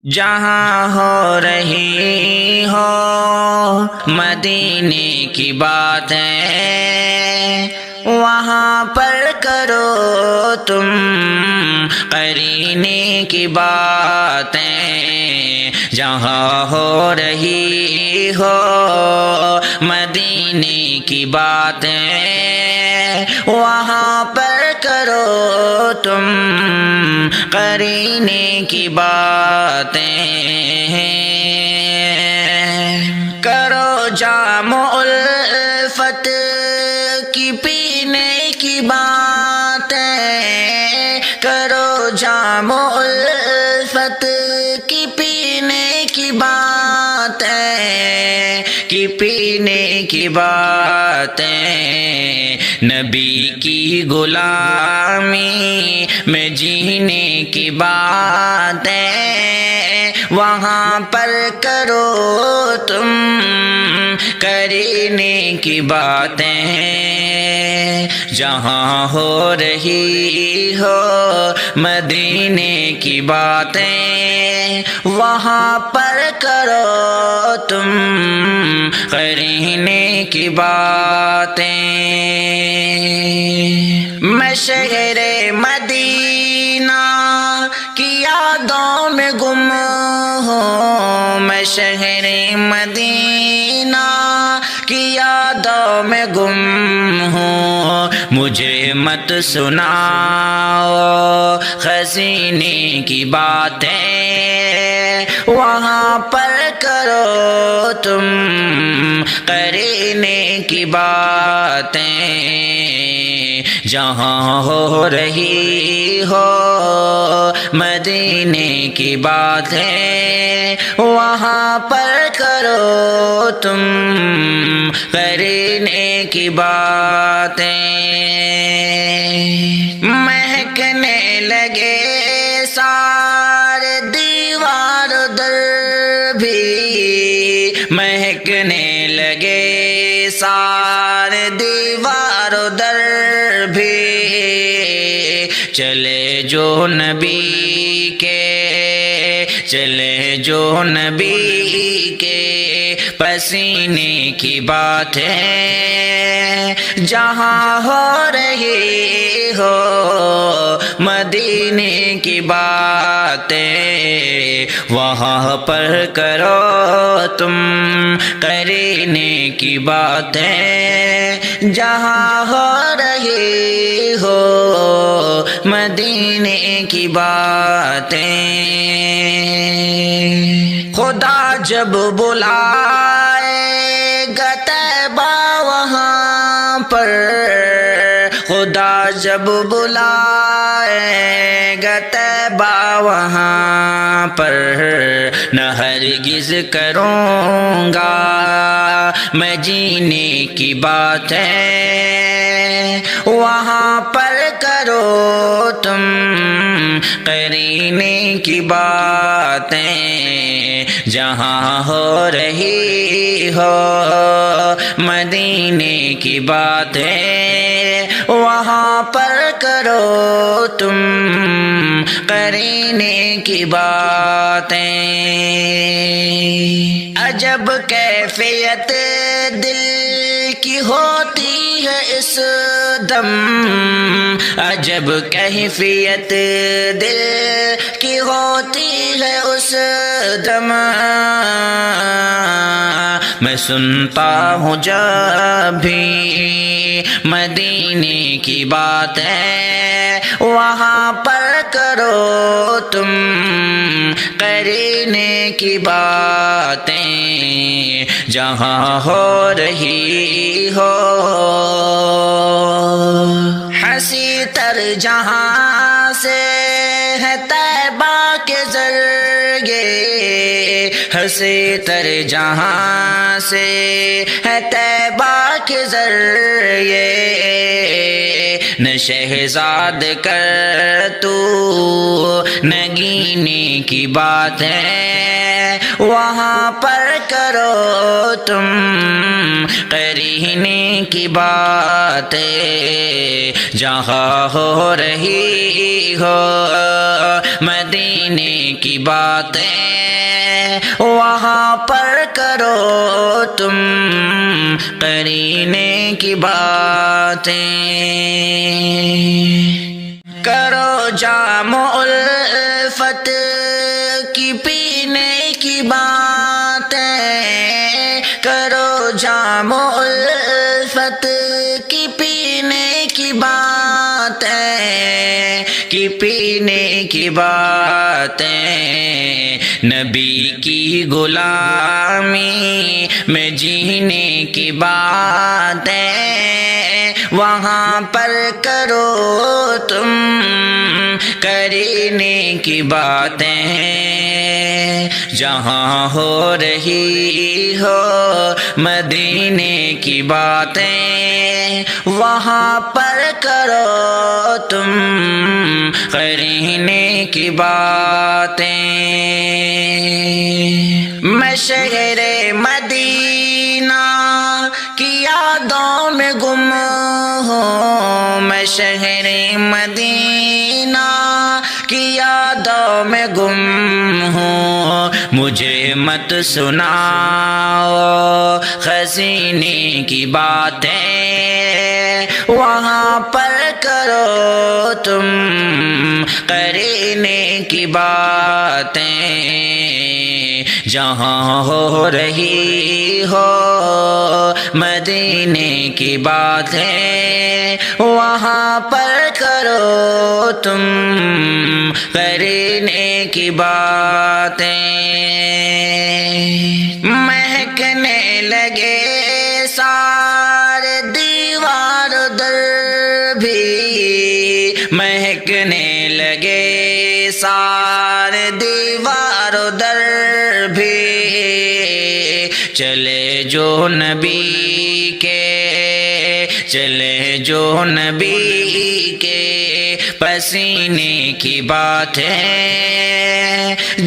جہاں ہو رہی ہو مدینے کی باتیں، وہاں پر کرو تم قرینے کی باتیں۔ جہاں ہو رہی ہو مدینے کی باتیں، وہاں پر کرو تم قرینے کی باتیں۔ کرو جام الفت کی پینے کی باتیں، کرو جام الفت کی پینے کی باتیں، کی پینے کی باتیں۔ نبی کی غلامی میں جینے کی باتیں، وہاں پر کرو تم قرینے کی باتیں۔ جہاں ہو رہی ہو مدینے کی باتیں، وہاں پر کرو تم قرینے کی باتیں۔ میں شہر مدینہ کی یادوں میں گم ہوں، میں شہر مدینہ کی یادوں میں گم ہوں۔ مجھے مت سناؤ خزینے کی باتیں، وہاں پر کرو تم قرینے کی باتیں۔ جہاں ہو رہی ہو مدینے کی باتیں، وہاں پر کرو تم قرینے کی باتیں۔ مہکنے لگے سارے دیوار در بھی، مہکنے لگے سارے دیوار در بھی۔ چلے جو نبی کے، چلے جو نبی کے پسینے کی باتیں۔ جہاں ہو رہی ہو مدینے کی باتیں، وہاں پر کرو تم قرینے کی باتیں۔ جہاں ہو رہی ہو مدینے کی باتیں۔ خدا جب بلائے گا طیبہ وہاں پر، خدا جب بلائے گا طیبہ وہاں پر، نہ ہرگز کروں گا میں جینے کی باتیں۔ وہاں پر کرو تم قرینے کی باتیں۔ جہاں ہو رہی ہو مدینے کی باتیں، وہاں پر کرو تم قرینے کی باتیں۔ عجب کیفیت دل کی ہوتی ہے اس دم، عجب کیفیت دل کی ہوتی ہے اس دم۔ میں سنتا ہوں جب بھی مدینے کی باتیں، وہاں پر کرو تم قرینے کی باتیں۔ جہاں ہو رہی ہو ہنسی تر جہاں سے ہے طیبہ کے ذریعے، ہنسی تر جہاں سے ہے طیبہ کے ذریعے۔ نہ شہزاد کر تو نگینے کی باتیں، وہاں پر کرو تم قرینے کی باتیں، جہاں ہو رہی ہو مدینے کی باتیں، وہاں پر کرو تم قرینے کی باتیں۔ کرو جام الفت کی پینے کی باتیں، کرو جام الفت کی پینے کی باتیں، کی پینے کی باتیں، نبی کی غلامی میں جینے کی باتیں، وہاں پر کرو تم قرینے کی باتیں، جہاں ہو رہی ہو مدینے کی باتیں، وہاں پر کرو تم قرینے کی باتیں۔ میں شہر مدینہ کی یادوں میں گم ہوں، میں شہر مدینہ کی یادوں میں گم ہوں، مجھے مت سناؤ خزینے کی باتیں، وہاں پر کرو تم قرینے کی باتیں، جہاں ہو رہی ہو مدینے کی باتیں، وہاں پر کرو تم قرینے کی باتیں۔ مہکنے لگے سارے دیوار در بھی، مہکنے لگے سارے دیوار در بھی، چلے جو نبی کے، چلے جو نبی کے پسینے کی باتیں،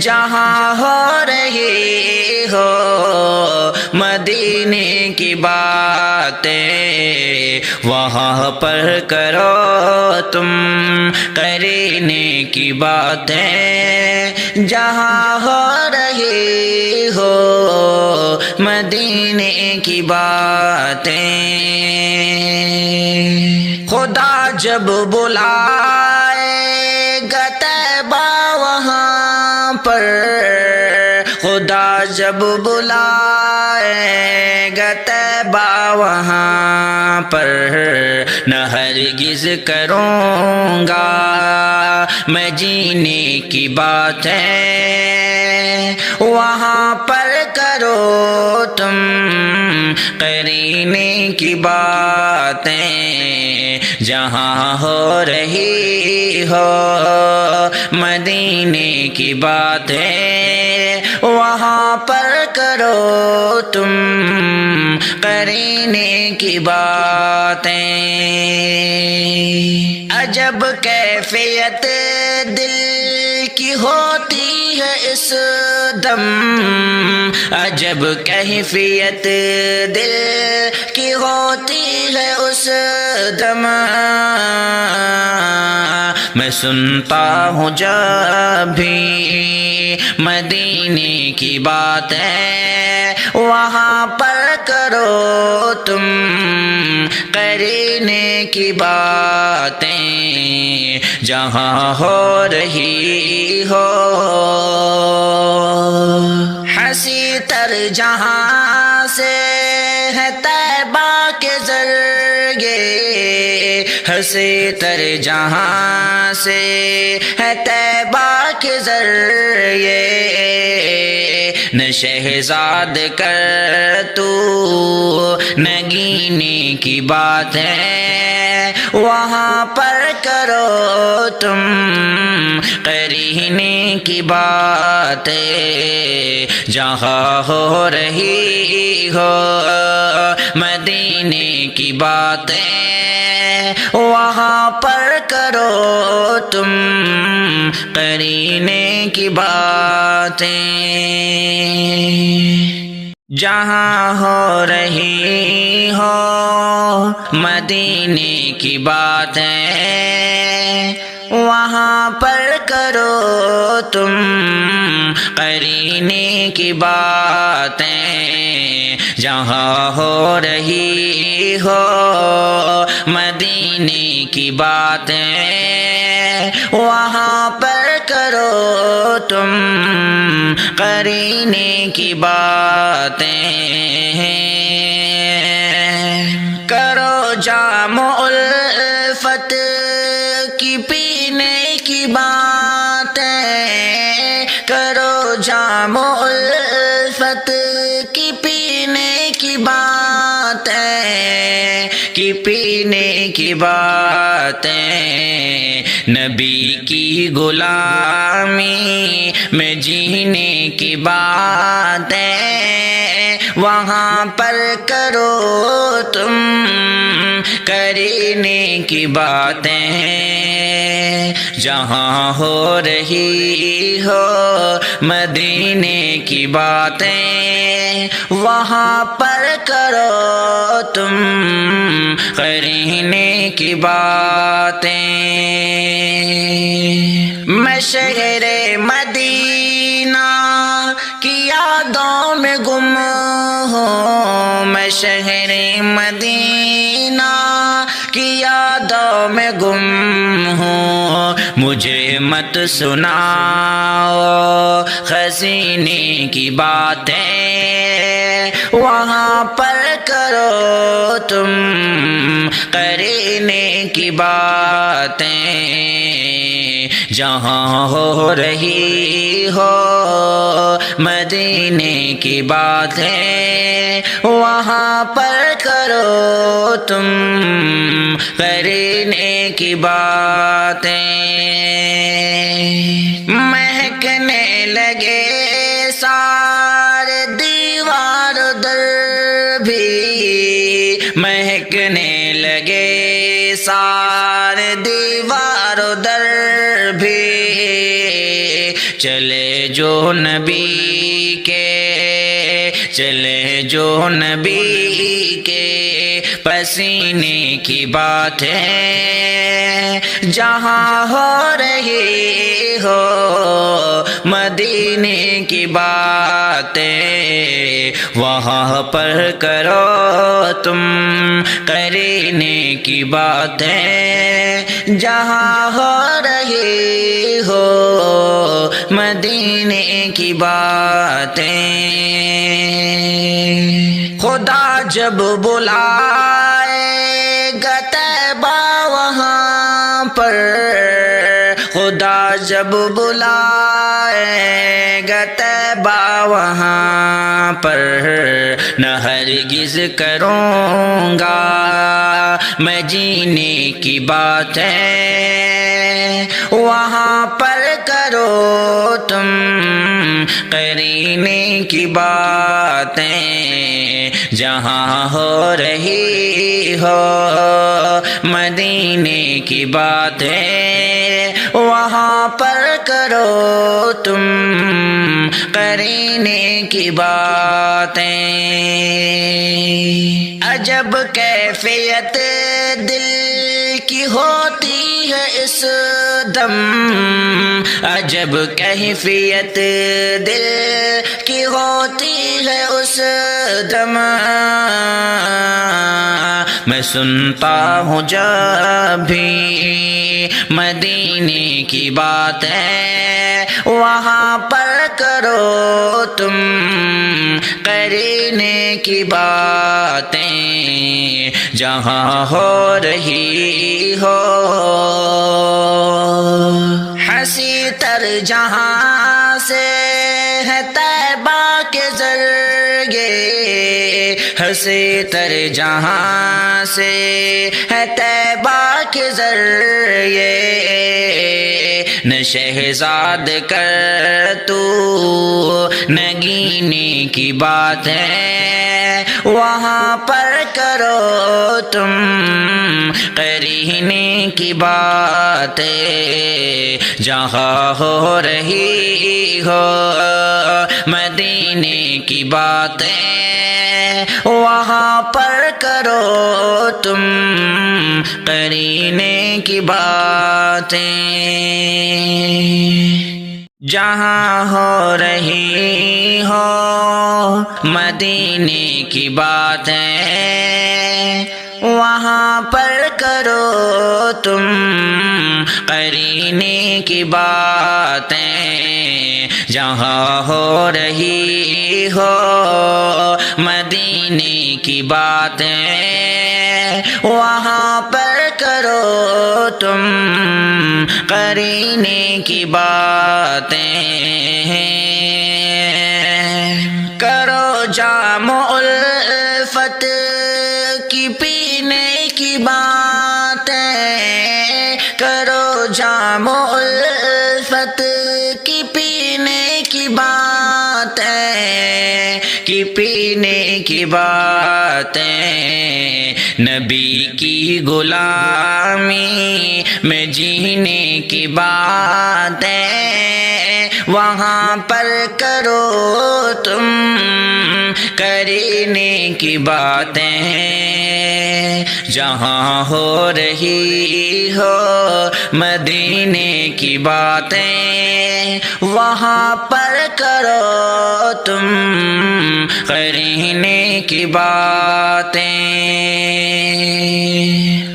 جہاں ہو رہی ہو مدینے کی باتیں، وہاں پر کرو تم قرینے کی باتیں، جہاں ہو رہی ہو مدینے کی باتیں۔ خدا جب بلائے گا طیبہ وہاں پر، خدا جب بلائے گا طیبہ وہاں پر، نہ ہرگز کروں گا میں جینے کی باتیں، وہاں پر کرو تم قرینے کی باتیں، جہاں ہو رہی ہو مدینے کی باتیں، وہاں پر کرو تم قرینے کی باتیں۔ عجب کیفیت دل کی ہوتی ہے اس دم، عجب کیفیت دل کی ہوتی ہے اس دم، میں سنتا ہوں جب بھی مدینے کی باتیں، وہاں پر کرو تم قرینے کی باتیں، جہاں ہو رہی ہو ہنسی تر جہاں سے ہے طیبہ کے ذریعے، ہنسی تر جہاں سے ہے طیبہ کے ذریعے، نہ شہزاد کر تو نگینے کی باتیں، وہاں پر کرو تم قرینے کی باتیں، جہاں ہو رہی ہو مدینے کی باتیں، وہاں پر کرو تم قرینے کی باتیں، جہاں ہو رہی ہو مدینے کی باتیں، وہاں پر کرو تم قرینے کی باتیں، جہاں ہو رہی ہو مدینے کی باتیں، وہاں پر کرو تم قرینے کی باتیں، کرو جام الفت کی پینے کی باتیں، کرو جام الفت کی پینے کی باتیں، کی پینے کی باتیں، نبی کی غلامی میں جینے کی باتیں، وہاں پر کرو تم قرینے کی باتیں، جہاں ہو رہی ہو مدینے کی باتیں، وہاں پر کرو تم قرینے کی باتیں، میں شہر مدینہ کی یادوں میں گم ہوں، میں شہر مدینہ کی یادوں میں گم ہوں، مجھے مت سناؤ خزینے کی باتیں، وہاں پر کرو تم قرینے کی باتیں، جہاں ہو رہی ہو مدینے کی باتیں، وہاں پر کرو تم قرینے کی باتیں، مہکنے لگے سارے دیوار در بھی، مہکنے لگے سارے دیوار در بھی، چلے جو نبی کے، چلے جو نبی کے پسینے کی باتیں، جہاں ہو رہی ہو مدینے کی باتیں، وہاں پر کرو تم قرینے کی باتیں، جہاں ہو رہی ہو مدینے کی باتیں، خدا جب بلائے گا طیبہ وہاں پر، خدا جب بلائے گا طیبہ وہاں پر، نہ ہرگز کروں گا میں جینے کی باتیں، وہاں پر کرو تم قرینے کی باتیں، جہاں ہو رہی ہو مدینے کی باتیں، وہاں پر کرو تم قرینے کی باتیں، عجب کیفیت دل کی ہوتی ہے اس دم، عجب کیفیت دل کی ہوتی ہے اس دم، میں سنتا ہوں جب بھی مدینے کی باتیں، وہاں پر کرو تم قرینے کی باتیں، جہاں ہو رہی ہو ہنسی تر جہاں سے ہے طیبہ کے ذریعے، ہنسی تر جہاں سے ہے طیبہ کے ذریعے، نہ شہزاد کر تو نگینے کی باتیں، وہاں پر کرو تم قرینے کی باتیں، جہاں ہو رہی ہو مدینے کی باتیں، وہاں پر کرو تم قرینے کی باتیں، جہاں ہو رہی ہو مدینے کی باتیں، وہاں پر کرو تم قرینے کی باتیں، جہاں ہو رہی ہو مدینے کی باتیں، وہاں پر کرو تم قرینے کی باتیں، کرو جام الفت کی پینے کی باتیں، کرو جام الفت کی پینے کی باتیں، کی پینے کی باتیں، نبی کی غلامی میں جینے کی باتیں، وہاں پر کرو تم قرینے کی باتیں، جہاں ہو رہی ہو مدینے کی باتیں، وہاں پر کرو تم قرینے کی باتیں،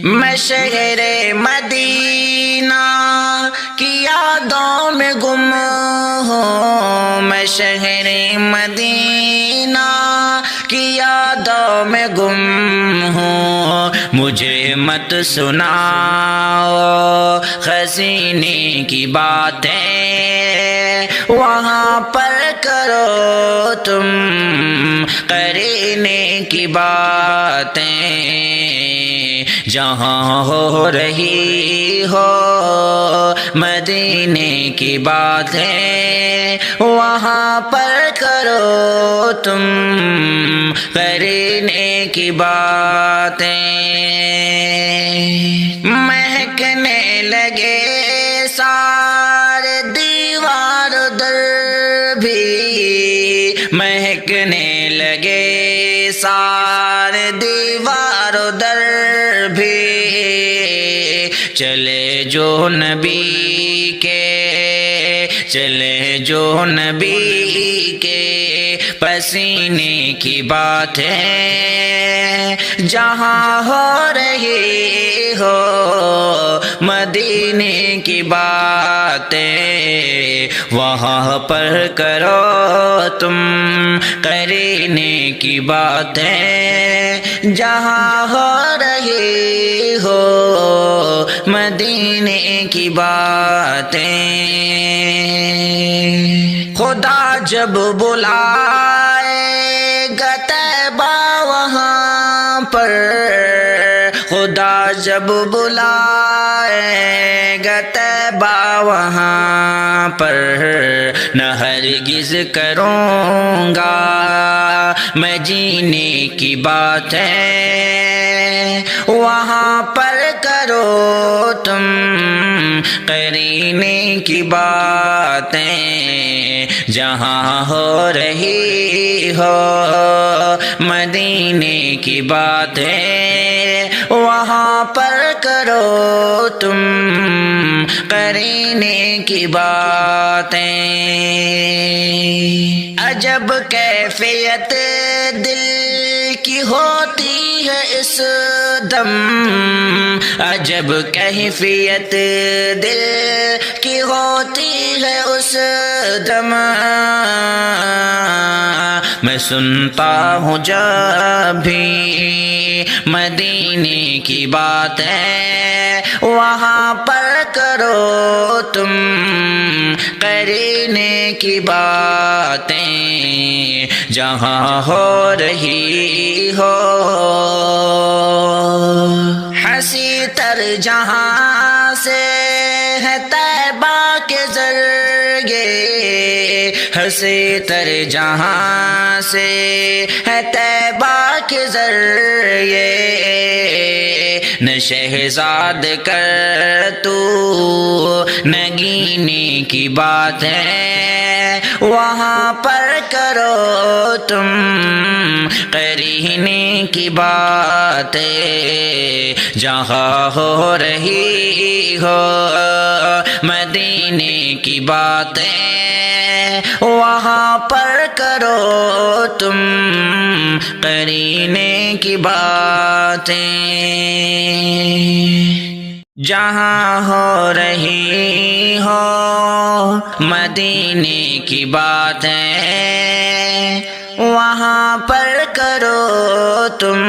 میں شہر مدینہ کی یادوں میں گم ہوں، میں شہر مدینہ کی یادوں میں گم ہوں، مجھے مت سناؤ خزینے کی باتیں، وہاں پر کرو تم قرینے کی باتیں، جہاں ہو رہی ہو مدینے کی باتیں، وہاں پر کرو تم قرینے کی باتیں، مہکنے لگے سارے دیوار در بھی، مہکنے لگے سارے دیوار در بھی، چلے جو نبی کے، چلے جو نبی کے پسینے کی باتیں، جہاں ہو رہی ہو مدینے کی باتیں، وہاں پر کرو تم قرینے کی باتیں، جہاں ہو رہی ہو مدینے کی باتیں، خدا جب بلائے گا طیبہ وہاں پر، خدا جب بلائے گا طیبہ وہاں پر، نہ ہرگز کروں گا میں جینے کی باتیں، وہاں پر کرو تم قرینے کی باتیں، جہاں ہو رہی ہو مدینے کی باتیں، وہاں پر کرو تم قرینے کی باتیں، عجب کیفیت دل کی ہوتی ہے اس دم، عجب کیفیت دل کی ہوتی ہے اس دم، میں سنتا ہوں جب بھی مدینے کی باتیں، وہاں پر کرو تم قرینے کی باتیں، جہاں ہو رہی ہو ہنسی تر جہاں سے ہے طیبہ کے ذریعے، سے تر جہاں سے ہے طیبہ کے ذریعے نہ شہزاد کر تو نگینے کی بات ہے وہاں پر کرو تم قرینے کی بات جہاں ہو رہی ہو مدینے کی باتیں وہاں پر کرو تم قرینے کی باتیں جہاں ہو رہی ہو مدینے کی باتیں وہاں پر کرو تم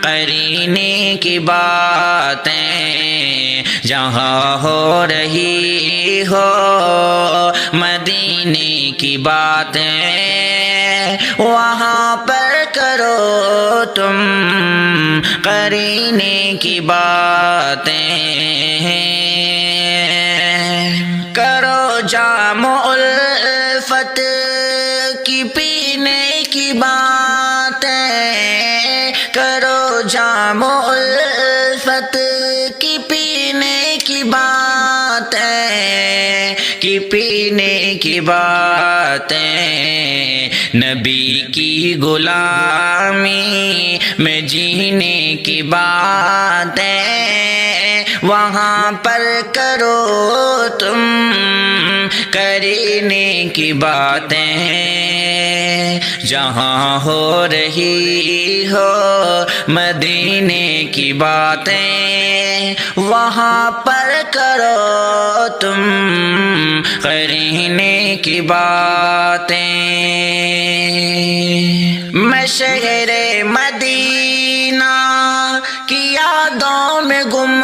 قرینے کی باتیں جہاں ہو رہی ہو مدینے کی باتیں وہاں پر کرو تم قرینے کی باتیں کرو جام الفت کی پینے کی باتیں کرو جام الفت کی پینے کی باتیں کی پینے کی باتیں نبی کی غلامی میں جینے کی باتیں وہاں پر کرو تم کرینے کی باتیں جہاں ہو رہی ہو مدینے کی باتیں وہاں پر کرو تم قرینے کی باتیں میں شہر مدینہ کی یادوں میں گم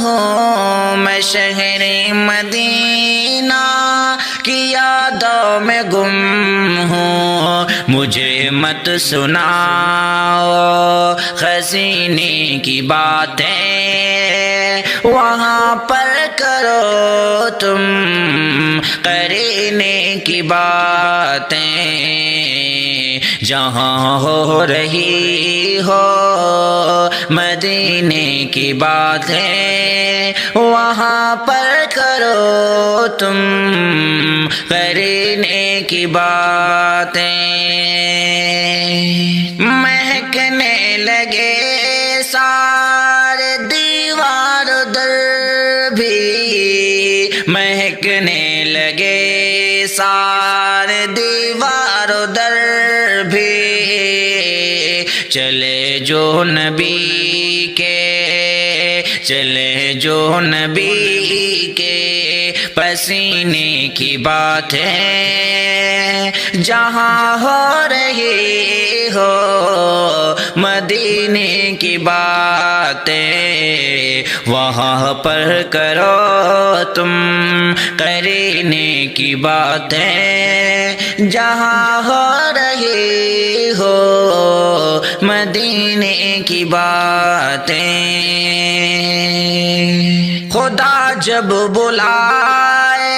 ہوں میں شہر مدینہ کی یادوں میں گم ہوں مجھے مت سناؤ خزینے کی باتیں وہاں پر کرو تم قرینے کی باتیں جہاں ہو رہی ہو مدینے کی باتیں وہاں پر کرو تم قرینے کی باتیں مہکنے لگے سارے دیوار در بھی مہکنے لگے سارے دیوار در بھی چلے جو نبی کے چلے جو نبی کے پسینے کی بات ہے جہاں ہو رہی ہو مدینے کی باتیں وہاں پر کرو تم قرینے کی باتیں جہاں ہو رہی ہو مدینے کی باتیں خدا جب بلائے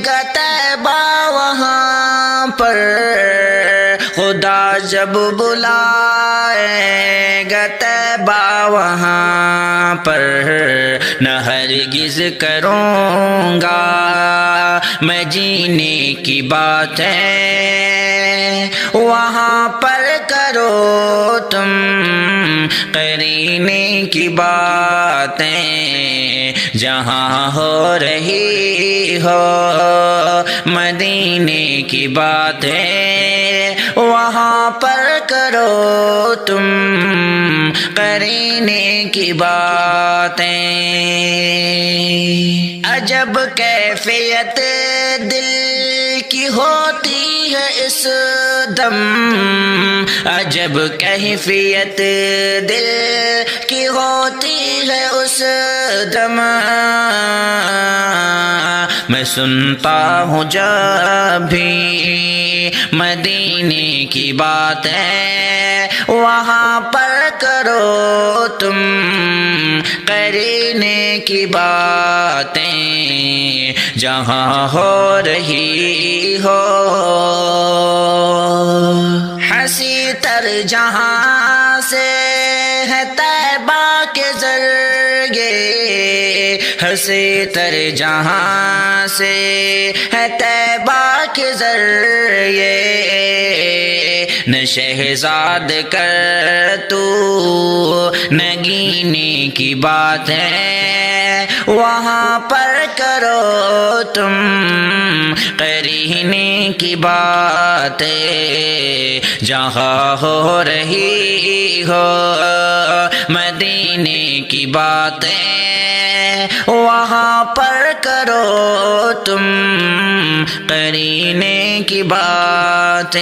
گا طیبہ وہاں پر خدا جب بلائے گا طیبہ وہاں پر نہ ہرگز کروں گا میں جینے کی باتیں وہاں پر کرو تم قرینے کی باتیں جہاں ہو رہی ہو مدینے کی باتیں وہاں پر کرو تم قرینے کی باتیں عجب کیفیت دل کی ہوتی ہے اس دم عجب کیفیت دل کی ہوتی ہے اس دم میں سنتا ہوں جب بھی مدینے کی باتیں وہاں پر کرو تم قرینے کی باتیں جہاں ہو رہی ہو، ہنسی تر جہاں سے ہے طیبہ کے ذریعے، ہنسی تر جہاں سے ہے طیبہ کے ذریعے، نہ شہزاد کر تو نگینے کی بات ہے، وہاں پر کرو تم قرینے کی بات، جہاں ہو رہی ہو مدینے کی باتیں، وہاں پر کرو تم قرینے کی باتیں۔